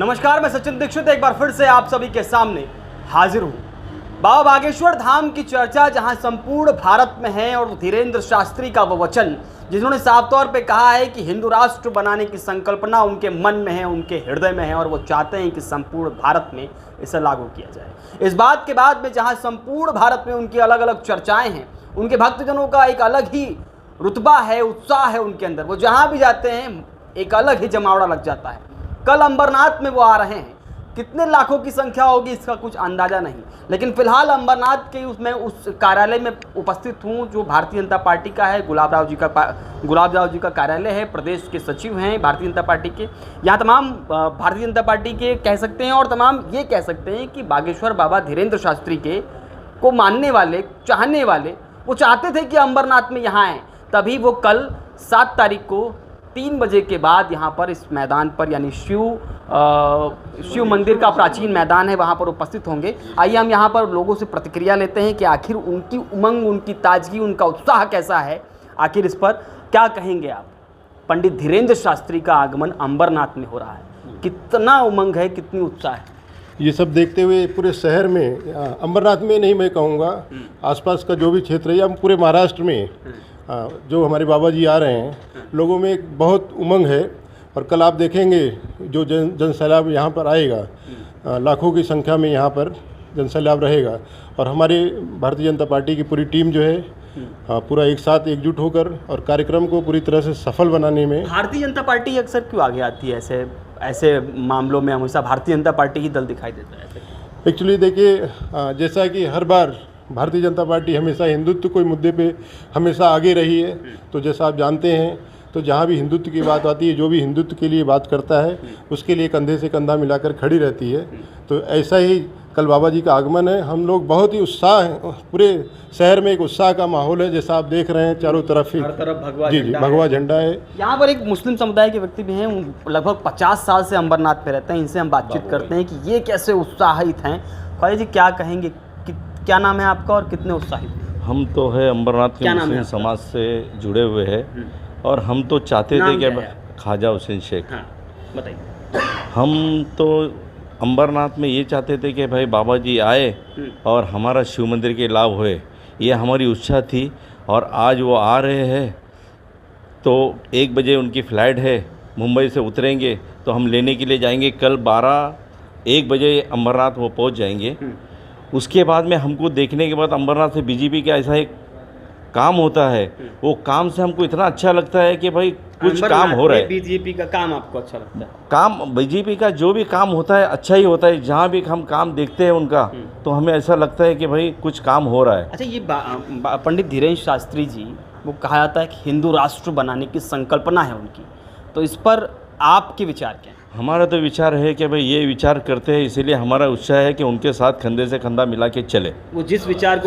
नमस्कार, मैं सचिन दीक्षित एक बार फिर से आप सभी के सामने हाजिर हूँ। बाबा बागेश्वर धाम की चर्चा जहां संपूर्ण भारत में है और धीरेन्द्र शास्त्री का वो वचन जिन्होंने साफ तौर पे कहा है कि हिंदू राष्ट्र बनाने की संकल्पना उनके मन में है, उनके हृदय में है और वो चाहते हैं कि संपूर्ण भारत में इसे लागू किया जाए। इस बात के बाद में जहां संपूर्ण भारत में उनकी अलग अलग चर्चाएं हैं, उनके भक्तजनों का एक अलग ही रुतबा है, उत्साह है उनके अंदर। वो जहाँ भी जाते हैं एक अलग ही जमावड़ा लग जाता है। कल अंबरनाथ में वो आ रहे हैं, कितने लाखों की संख्या होगी इसका कुछ अंदाज़ा नहीं, लेकिन फिलहाल अंबरनाथ के उस कार्यालय में उपस्थित हूँ जो भारतीय जनता पार्टी का है। गुलाब राव जी का कार्यालय है, प्रदेश के सचिव हैं भारतीय जनता पार्टी के। यहाँ तमाम भारतीय जनता पार्टी के कह सकते हैं और तमाम ये कह सकते हैं कि बागेश्वर बाबा धीरेन्द्र शास्त्री के को मानने वाले, चाहने वाले, वो चाहते थे कि अंबरनाथ में यहाँ आएँ। तभी वो कल 7 तारीख को 3 बजे के बाद यहाँ पर इस मैदान पर, यानी शिव मंदिर का प्राचीन मैदान है, वहाँ पर उपस्थित होंगे। आइए हम यहाँ पर लोगों से प्रतिक्रिया लेते हैं कि आखिर उनकी उमंग, उनकी ताजगी, उनका उत्साह कैसा है। आखिर इस पर क्या कहेंगे आप। पंडित धीरेन्द्र शास्त्री का आगमन अंबरनाथ में हो रहा है, कितना उमंग है, कितनी उत्साह है। ये सब देखते हुए पूरे शहर में, अंबरनाथ में नहीं मैं कहूँगा, आसपास का जो भी क्षेत्र है या पूरे महाराष्ट्र में जो हमारे बाबा जी आ रहे हैं, लोगों में एक बहुत उमंग है। और कल आप देखेंगे जो जन सैलाब यहाँ पर आएगा, लाखों की संख्या में यहाँ पर जन सैलाब रहेगा। और हमारी भारतीय जनता पार्टी की पूरी टीम जो है पूरा एक साथ एकजुट होकर और कार्यक्रम को पूरी तरह से सफल बनाने में। भारतीय जनता पार्टी अक्सर क्यों आगे आती है ऐसे मामलों में? हमेशा भारतीय जनता पार्टी ही दल दिखाई देता है। एक्चुअली देखिए, जैसा कि हर बार भारतीय जनता पार्टी हमेशा हिंदुत्व के मुद्दे पे हमेशा आगे रही है, तो जैसा आप जानते हैं, तो जहाँ भी हिंदुत्व की बात आती है, जो भी हिंदुत्व के लिए बात करता है उसके लिए कंधे से कंधा मिलाकर खड़ी रहती है। तो ऐसा ही कल बाबा जी का आगमन है। हम लोग बहुत ही उत्साह है, पूरे शहर में एक उत्साह का माहौल है, जैसा आप देख रहे हैं चारों तरफ ही, हर तरफ भगवा झंडा है। यहाँ पर एक मुस्लिम समुदाय के व्यक्ति भी हैं, लगभग 50 साल से अंबरनाथ पे रहते हैं। इनसे हम बातचीत करते हैं कि ये कैसे उत्साहित हैं। ख्वाजा जी, क्या कहेंगे, क्या नाम है आपका और कितने उत्साहित? हम तो है अंबरनाथ के मुस्लिम समाज से जुड़े हुए हैं और हम तो चाहते थे कि ख्वाजा हुसैन शेख। हाँ, बताइए। हम तो अंबरनाथ में ये चाहते थे कि भाई बाबा जी आए और हमारा शिव मंदिर के लाभ होए, ये हमारी इच्छा थी। और आज वो आ रहे हैं, तो 1 बजे उनकी फ़्लाइट है, मुंबई से उतरेंगे तो हम लेने के लिए जाएंगे। कल 1 बजे अंबरनाथ वो पहुंच जाएंगे। उसके बाद में हमको देखने के बाद अंबरनाथ से बीजेपी का ऐसा एक काम होता है, वो काम से हमको इतना अच्छा लगता है कि भाई कुछ काम हो रहा है। बीजेपी का काम आपको अच्छा लगता है? काम, बीजेपी का जो भी काम होता है अच्छा ही होता है। जहाँ भी हम काम देखते हैं उनका, तो हमें ऐसा लगता है कि भाई कुछ काम हो रहा है। अच्छा, ये पंडित धीरेन्द्र शास्त्री जी, वो कहा जाता है कि हिंदू राष्ट्र बनाने की संकल्पना है उनकी, तो इस पर आपके विचार क्या है? हमारा तो विचार है कि भाई ये विचार करते हैं, इसीलिए हमारा उत्साह है कि उनके साथ कंधे से कंधा मिला के चले। वो जिस विचार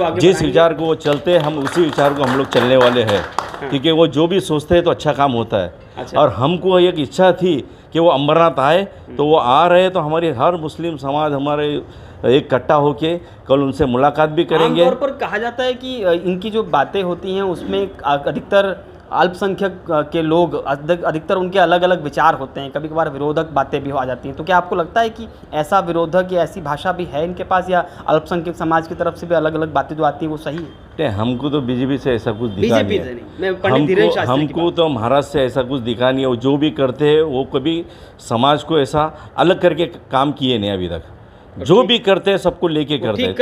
को वो चलते हैं, हम उसी विचार को हम लोग चलने वाले हैं। हाँ। क्योंकि वो जो भी सोचते हैं तो अच्छा काम होता है। अच्छा। और हमको एक इच्छा थी कि वो अंबरनाथ आए, तो वो आ रहे हैं, तो हमारी हर मुस्लिम समाज हमारे एक इकट्ठा होके कल उनसे मुलाकात भी करेंगे। आमतौर पर कहा जाता है कि इनकी जो बातें होती हैं उसमें अधिकतर अल्पसंख्यक के लोग, अधिकतर उनके अलग अलग विचार होते हैं, कभी कभार विरोधक बातें भी आ जाती हैं। तो क्या आपको लगता है कि ऐसा विरोधक या ऐसी भाषा भी है इनके पास, या अल्पसंख्यक समाज की तरफ से भी अलग अलग बातें जो आती हैं वो सही है? हमको तो बीजेपी से ऐसा कुछ दिखा नहीं है। हमको तो महाराष्ट्र से ऐसा कुछ दिखा नहीं है। वो जो भी करते हैं वो कभी समाज को ऐसा अलग करके काम किए नहीं अभी तक। जो भी करते हैं सबको लेके करते हैं,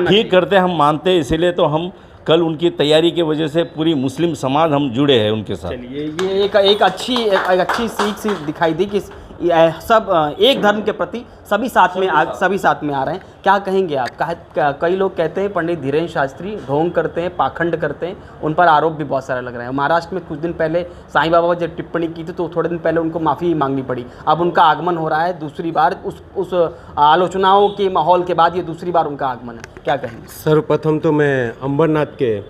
ठीक करते हैं, हम मानते हैं। इसीलिए तो हम कल उनकी तैयारी की वजह से पूरी मुस्लिम समाज हम जुड़े हैं उनके साथ। चलिए, ये एक अच्छी सीख सी दिखाई दी कि सब एक धर्म के प्रति सभी साथ में आ रहे हैं। क्या कहेंगे आप? कई लोग कहते हैं पंडित धीरेन्द्र शास्त्री ढोंग करते हैं, पाखंड करते हैं, उन पर आरोप भी बहुत सारे लग रहे हैं। महाराष्ट्र में कुछ दिन पहले साईं बाबा जब टिप्पणी की थी तो थोड़े दिन पहले उनको माफ़ी मांगनी पड़ी। अब उनका आगमन हो रहा है दूसरी बार, उस आलोचनाओं के माहौल के बाद ये दूसरी बार उनका आगमन है। क्या कहेंगे? सर्वप्रथम तो मैं अंबरनाथ के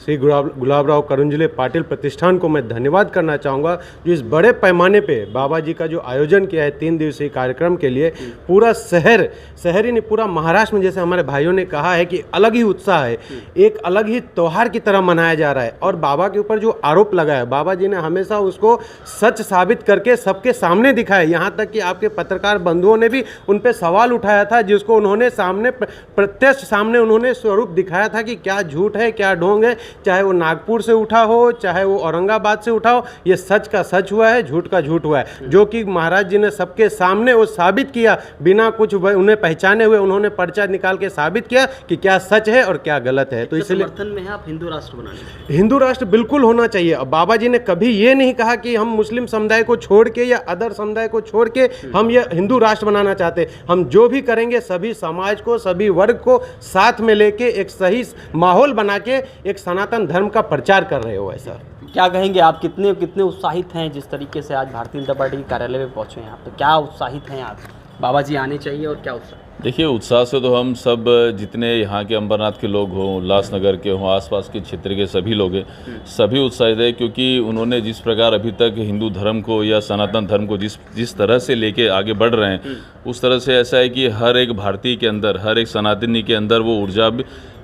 श्री गुलाबराव करुंजले पाटिल प्रतिष्ठान को मैं धन्यवाद करना चाहूँगा, जो इस बड़े पैमाने पे बाबा जी का जो आयोजन किया है 3 दिवसीय कार्यक्रम के लिए, पूरा शहर ही नहीं, पूरा महाराष्ट्र में जैसे हमारे भाइयों ने कहा है कि अलग ही उत्साह है, एक अलग ही त्यौहार की तरह मनाया जा रहा है। और बाबा के ऊपर जो आरोप लगा है, बाबा जी ने हमेशा उसको सच साबित करके सबके सामने दिखाया। यहाँ तक कि आपके पत्रकार बंधुओं ने भी उन पर सवाल उठाया था, जिसको उन्होंने सामने प्रत्यक्ष सामने उन्होंने स्वरूप दिखाया था कि क्या झूठ है क्या ढोंग है। चाहे वो नागपुर से उठा हो, चाहे वो औरंगाबाद से उठा हो, ये सच का सच हुआ है, झूठ का झूठ हुआ है, जो कि महाराज जी ने सबके सामने वो साबित किया। बिना कुछ उन्हें पहचाने हुए उन्होंने पर्चा निकाल के साबित किया कि क्या सच है और क्या गलत है। तो इसलिए समर्थन में है आप हिंदू राष्ट्र बनाने? हिंदू राष्ट्र बिल्कुल होना चाहिए। अब बाबा जी ने कभी ये नहीं कहा कि हम मुस्लिम समुदाय को छोड़ के या अदर समुदाय को छोड़ के हम ये हिंदू राष्ट्र बनाना चाहते। हम जो भी करेंगे सभी समाज को, सभी वर्ग को साथ में लेके एक सही माहौल बना के एक सनातन धर्म का प्रचार कर रहे हो। ऐसा क्या कहेंगे आप, कितने कितने उत्साहित हैं जिस तरीके से आज भारतीय जनता पार्टी के कार्यालय में पहुंचे हैं आप? तो क्या उत्साहित हैं आप, बाबा जी आने चाहिए और क्या उत्साह? देखिए, उत्साह से तो हम सब जितने यहाँ के अंबरनाथ के लोग हों, उल्लासनगर के हों, आसपास के क्षेत्र के सभी लोग हैं, सभी उत्साहित है, क्योंकि उन्होंने जिस प्रकार अभी तक हिंदू धर्म को या सनातन धर्म को जिस तरह से लेके आगे बढ़ रहे हैं, उस तरह से ऐसा है कि हर एक भारतीय के अंदर, हर एक सनातनी के अंदर वो ऊर्जा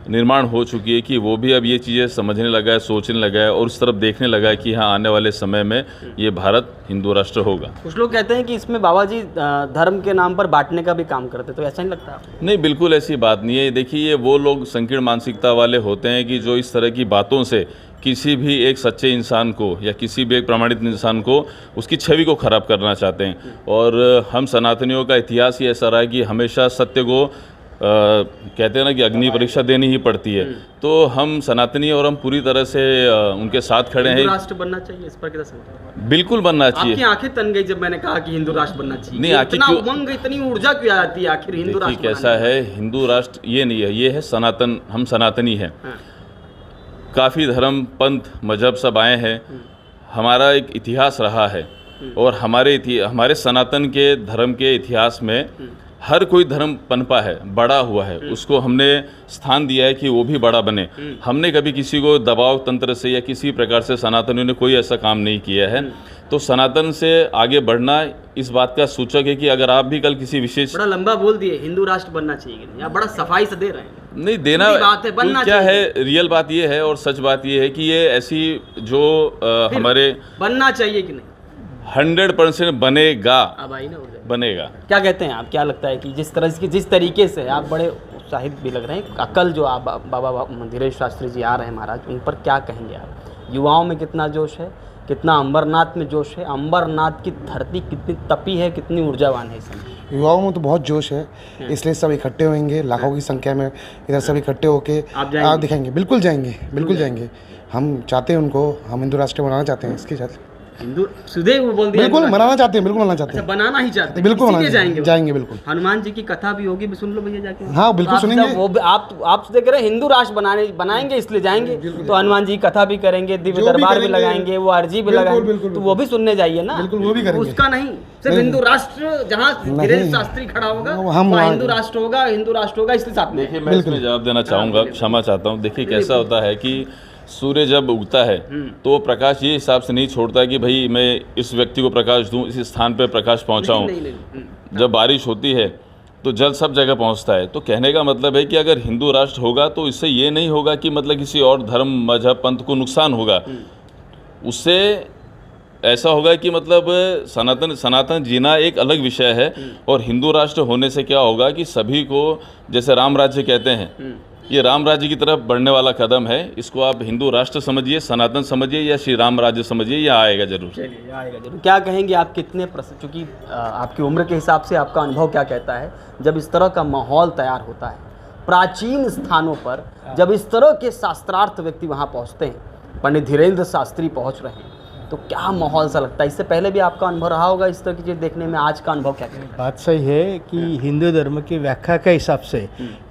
निर्माण हो चुकी है कि वो भी अब ये चीज़ें समझने लगा है, सोचने लगा है और उस तरफ देखने लगा है कि हाँ, आने वाले समय में ये भारत हिंदू राष्ट्र होगा। कुछ लोग कहते हैं कि इसमें बाबा जी धर्म के नाम पर बांटने का भी काम करते, तो ऐसा नहीं लगता आपको? नहीं, बिल्कुल ऐसी बात नहीं है। देखिए, ये वो लोग संकीर्ण मानसिकता वाले होते हैं कि जो इस तरह की बातों से किसी भी एक सच्चे इंसान को या किसी भी एक प्रमाणित इंसान को उसकी छवि को खराब करना चाहते हैं। और हम सनातनियों का इतिहास ही ऐसा रहा है कि हमेशा सत्य को कहते हैं ना कि अग्नि परीक्षा देनी ही पड़ती है। तो हम सनातनी और हम पूरी तरह से उनके साथ खड़े हैं। राष्ट्र बनना चाहिए, इस पर क्या समझ? बिल्कुल बनना चाहिए। आपकी आंखें तन गई जब मैंने कहा कि हिंदू राष्ट्र बनना चाहिए। नहीं, आंखें क्यों? उमंग, इतनी ऊर्जा क्यों आती है आखिर हिंदू राष्ट्र? कैसा है, हिंदू राष्ट्र ये नहीं है, ये है सनातन। हम सनातनी हैं। काफ़ी धर्म, पंथ, मजहब सब आए हैं। हमारा एक इतिहास रहा है और हमारे सनातन के धर्म के इतिहास में हर कोई धर्म पनपा है, बड़ा हुआ है, उसको हमने स्थान दिया है कि वो भी बड़ा बने। हमने कभी किसी को दबाव तंत्र से या किसी प्रकार से सनातनियों ने कोई ऐसा काम नहीं किया है। तो सनातन से आगे बढ़ना इस बात का सूचक है कि अगर आप भी कल किसी विशेष, बड़ा लंबा बोल दिए, हिंदू राष्ट्र बनना चाहिए, आप बड़ा सफाई से दे रहे हैं। नहीं देना बात है, बनना क्या चाहिए। है, रियल बात ये है और सच बात ये है कि ये ऐसी जो हमारे बनना चाहिए कि नहीं? 100% बनेगा। अब आई ना उधर। बनेगा। क्या कहते हैं आप, क्या लगता है कि जिस तरीके से आप बड़े उत्साहित भी लग रहे हैं, कल जो आप बाबा धीरेन्द्र शास्त्री जी आ रहे हैं महाराज, उन पर क्या कहेंगे आप? युवाओं में कितना जोश है, कितना अंबरनाथ में जोश है, अंबरनाथ की धरती कितनी तपी है, कितनी ऊर्जावान है इस समय? युवाओं में तो बहुत जोश है, इसलिए सब इकट्ठे होंगे, लाखों की संख्या में इधर सब इकट्ठे होके आप दिखाएंगे। बिल्कुल जाएंगे, बिल्कुल जाएंगे। हम चाहते हैं उनको, हम हिंदू राष्ट्र बनाना चाहते हैं। इसके साथ हिंदू सीधे वो बोल दिया, बिल्कुल मनाना चाहते हैं, बिल्कुल मनाना चाहते हैं। अच्छा, बनाना ही चाहते हैं, बिल्कुल इसीलिए जाएंगे बिल्कुल। हनुमान जी की कथा भी होगी, सुन लो भैया जाके। हाँ, बिल्कुल सुनेंगे। वो आप देख रहे हैं, हिंदू राष्ट्र बनाएंगे इसलिए जाएंगे, तो हनुमान जी की कथा भी करेंगे, दिव्य दरबार भी लगाएंगे, वो अर्जी भी लगाएंगे, तो वो भी सुनने जाइए ना। बिल्कुल, वो भी करेंगे। उसका नहीं, सिर्फ हिंदू राष्ट्र, जहाँ धीरेन्द्र शास्त्री खड़ा होगा वहाँ हिंदू राष्ट्र होगा, हिंदू राष्ट्र होगा, इसलिए साथ में। देखिए, मैं इसमें जवाब देना चाहूँगा, क्षमा चाहता हूँ। देखिए, कैसा होता है कि सूर्य जब उगता है तो प्रकाश ये हिसाब से नहीं छोड़ता कि भाई मैं इस व्यक्ति को प्रकाश दूं, इस स्थान पर प्रकाश पहुंचाऊं। जब बारिश होती है तो जल सब जगह पहुंचता है। तो कहने का मतलब है कि अगर हिंदू राष्ट्र होगा तो इससे ये नहीं होगा कि मतलब किसी और धर्म, मजहब, पंथ को नुकसान होगा। उससे ऐसा होगा कि मतलब सनातन जीना एक अलग विषय है। और हिंदू राष्ट्र होने से क्या होगा कि सभी को, जैसे राम राज्य कहते हैं, ये राम राज्य की तरफ बढ़ने वाला कदम है। इसको आप हिंदू राष्ट्र समझिए, सनातन समझिए या श्री राम राज्य समझिए, ये आएगा जरूर। चलिए, आएगा जरूर। क्या कहेंगे आप, कितने चूँकि आपकी उम्र के हिसाब से आपका अनुभव क्या कहता है, जब इस तरह का माहौल तैयार होता है प्राचीन स्थानों पर, जब इस तरह के शास्त्रार्थ व्यक्ति वहाँ पहुँचते हैं, पंडित धीरेन्द्र शास्त्री पहुँच रहे हैं, तो क्या माहौल सा लगता है? इससे पहले भी आपका अनुभव रहा होगा इस तरह की चीज़ देखने में, आज का अनुभव क्या कहता है? बात सही है कि हिंदू धर्म की व्याख्या के हिसाब से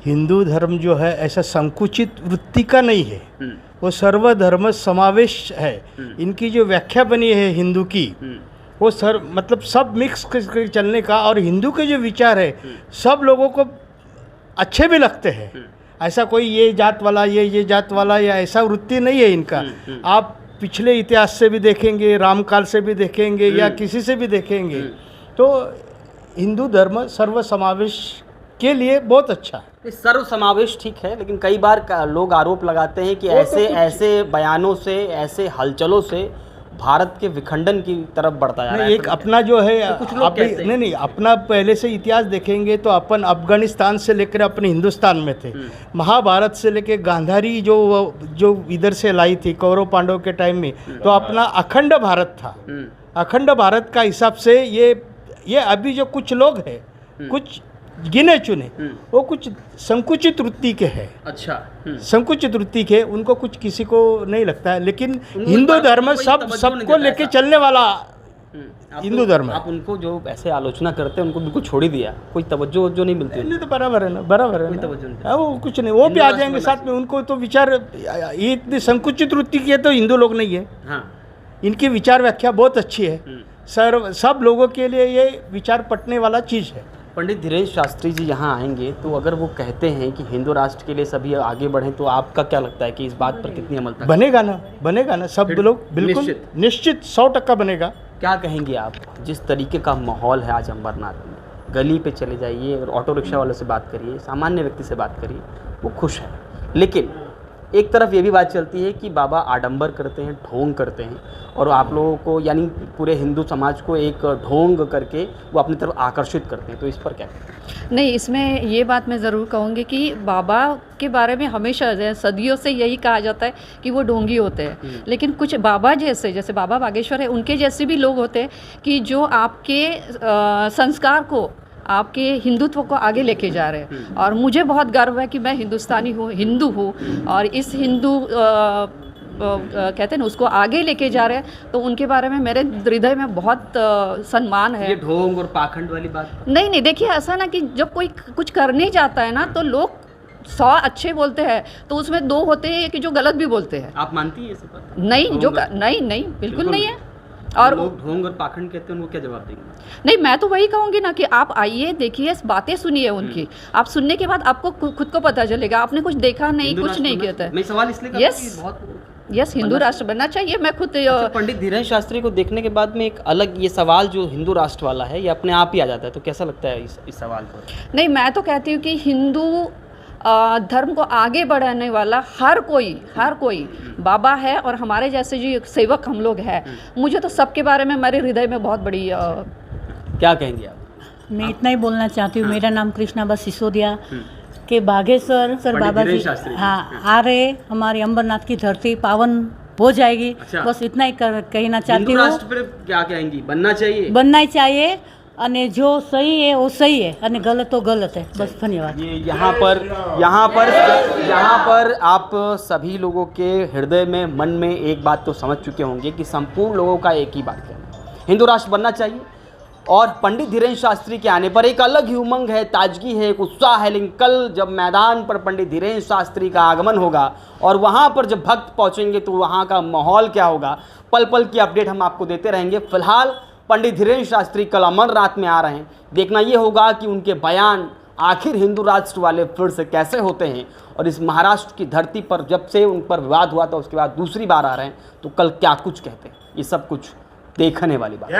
हिंदू धर्म जो है ऐसा संकुचित वृत्ति का नहीं है, वो सर्वधर्म समावेश है। इनकी जो व्याख्या बनी है हिंदू की, वो मतलब सब मिक्स करके चलने का, और हिंदू के जो विचार है सब लोगों को अच्छे भी लगते हैं। ऐसा कोई ये जात वाला, ये जात वाला, या ऐसा वृत्ति नहीं है इनका। आप पिछले इतिहास से भी देखेंगे, रामकाल से भी देखेंगे, या किसी से भी देखेंगे, तो हिंदू धर्म सर्वसमावेश के लिए बहुत अच्छा है। ये सर्व समावेश ठीक है, लेकिन कई बार लोग आरोप लगाते हैं कि ऐसे बयानों से, ऐसे हलचलों से भारत के विखंडन की तरफ बढ़ता जा रहा है। एक अपना जो है तो कुछ लोग कहते हैं। नहीं, अपना पहले से इतिहास देखेंगे तो अपन अफगानिस्तान से लेकर अपने हिंदुस्तान में थे। महाभारत से लेकर गांधारी जो इधर से लाई थी कौरव पांडव के टाइम में, तो अपना अखंड भारत था। अखंड भारत का हिसाब से ये अभी जो कुछ लोग हैं, कुछ गिने चुने, वो कुछ संकुचित वृत्ति के हैं। अच्छा। संकुचित वृत्ति के, उनको कुछ किसी को नहीं लगता है, लेकिन उनको हिंदू धर्म कोई तवज्जो नहीं सबको देता लेके ऐसा। चलने वाला आप हिंदू धर्म है। आप उनको जो ऐसे आलोचना करते हैं उनको बिल्कुल छोड़ ही दिया, कोई तवज्जो नहीं मिलती। नहीं तो बराबर है ना, बराबर है कोई ना। तवज्जो नहीं। हाँ, वो कुछ नहीं, वो भी आ हिंदू जाएंगे राष्ट्र साथ में। उनको तो विचार, ये इतनी संकुचित वृत्ति की है तो हिंदू लोग नहीं है। हाँ। इनकी विचार व्याख्या बहुत अच्छी है। सब लोगों के लिए ये विचार पटने वाला चीज़ है। पंडित धीरेन्द्र शास्त्री जी यहाँ आएंगे तो अगर वो कहते हैं कि हिंदू राष्ट्र के लिए सभी आगे बढ़ें, तो आपका क्या लगता है कि इस बात पर कितनी अमल तक बनेगा ना, सब फिर लोग बिल्कुल निश्चित 100% बनेगा। क्या कहेंगे आप? जिस तरीके का माहौल है आज अंबरनाथ में, गली पे चले जाइए और ऑटो रिक्शा वालों से बात करिए, सामान्य व्यक्ति से बात करिए, वो खुश है। लेकिन एक तरफ ये भी बात चलती है कि बाबा आडंबर करते हैं, ढोंग करते हैं, और आप लोगों को यानी पूरे हिंदू समाज को एक ढोंग करके वो अपनी तरफ आकर्षित करते हैं। तो इस पर क्या कहें? नहीं, इसमें ये बात मैं ज़रूर कहूँगी कि बाबा के बारे में हमेशा सदियों से यही कहा जाता है कि वो ढोंगी होते हैं। लेकिन कुछ बाबा जैसे बाबा बागेश्वर है, उनके जैसे भी लोग होते हैं कि जो आपके संस्कार को, आपके हिंदुत्व को आगे लेके जा रहे हैं। और मुझे बहुत गर्व है कि मैं हिंदुस्तानी हूँ, हिंदू हूँ, और इस हिंदू कहते हैं ना, उसको आगे लेके जा रहे हैं। तो उनके बारे में मेरे हृदय में बहुत सम्मान है। ये ढोंग और पाखंड वाली बात नहीं, देखिए ऐसा ना कि जब कोई कुछ करने जाता है ना, तो लोग 100 अच्छे बोलते हैं, तो उसमें 2 होते हैं कि जो गलत भी बोलते हैं। आप मानती हैं ये सब बात? नहीं, जो नहीं, बिल्कुल नहीं है। और लोग ढोंग और पाखंड कहते हैं, उनको क्या जवाब देंगे? नहीं, मैं तो वही कहूँगी ना कि आप आइए, देखिए, बातें सुनिए उनकी। आप सुनने के बाद आपको खुद को पता चलेगा। आपने कुछ देखा नहीं, कुछ नहीं किया था। मैं सवाल इसलिए कर रहा हूं कि बहुत हिंदू राष्ट्र बनना चाहिए। मैं खुद पंडित धीरेन्द्र शास्त्री को देखने के बाद में एक अलग ये सवाल जो हिंदू राष्ट्र वाला है, ये अपने आप ही आ जाता है। तो कैसा लगता है इस सवाल पर? नहीं, मैं तो कहती हूँ कि हिंदू धर्म को आगे बढ़ाने वाला हर कोई बाबा है, और हमारे जैसे जो सेवक हम लोग हैं। मुझे तो सबके बारे में मेरे हृदय में बहुत बड़ी क्या कहेंगे आप? मैं इतना ही बोलना चाहती हूँ। मेरा नाम कृष्णा बस सिसोदिया के बागेश्वर सर बाबा जी आ रहे, हमारी अंबरनाथ की धरती पावन हो जाएगी। अच्छा। बस इतना ही कहना चाहती हिंदू हूँ। राष्ट्र पर क्या कहेंगी? बनना चाहिए, बनना ही चाहिए, અને जो सही है वो सही है, અને गलत तो गलत है। बस धन्यवाद। ये यहाँ पर आप सभी लोगों के हृदय में, मन में एक बात तो समझ चुके होंगे कि संपूर्ण लोगों का एक ही बात कहना, हिंदू राष्ट्र बनना चाहिए। और पंडित धीरेन्द्र शास्त्री के आने पर एक अलग ही उमंग है, ताजगी है, एक उत्साह है। लेकिन कल जब मैदान पर पंडित धीरेन्द्र शास्त्री का आगमन होगा और वहाँ पर जब भक्त पहुँचेंगे, तो वहाँ का माहौल क्या होगा, पल पल की अपडेट हम आपको देते रहेंगे। फिलहाल पंडित धीरेन्द्र शास्त्री कल अमरनाथ में आ रहे हैं। देखना ये होगा कि उनके बयान आखिर हिंदू राष्ट्र वाले फिर से कैसे होते हैं, और इस महाराष्ट्र की धरती पर जब से उन पर विवाद हुआ था उसके बाद दूसरी बार आ रहे हैं, तो कल क्या कुछ कहते हैं। ये सब कुछ देखने वाली बात है।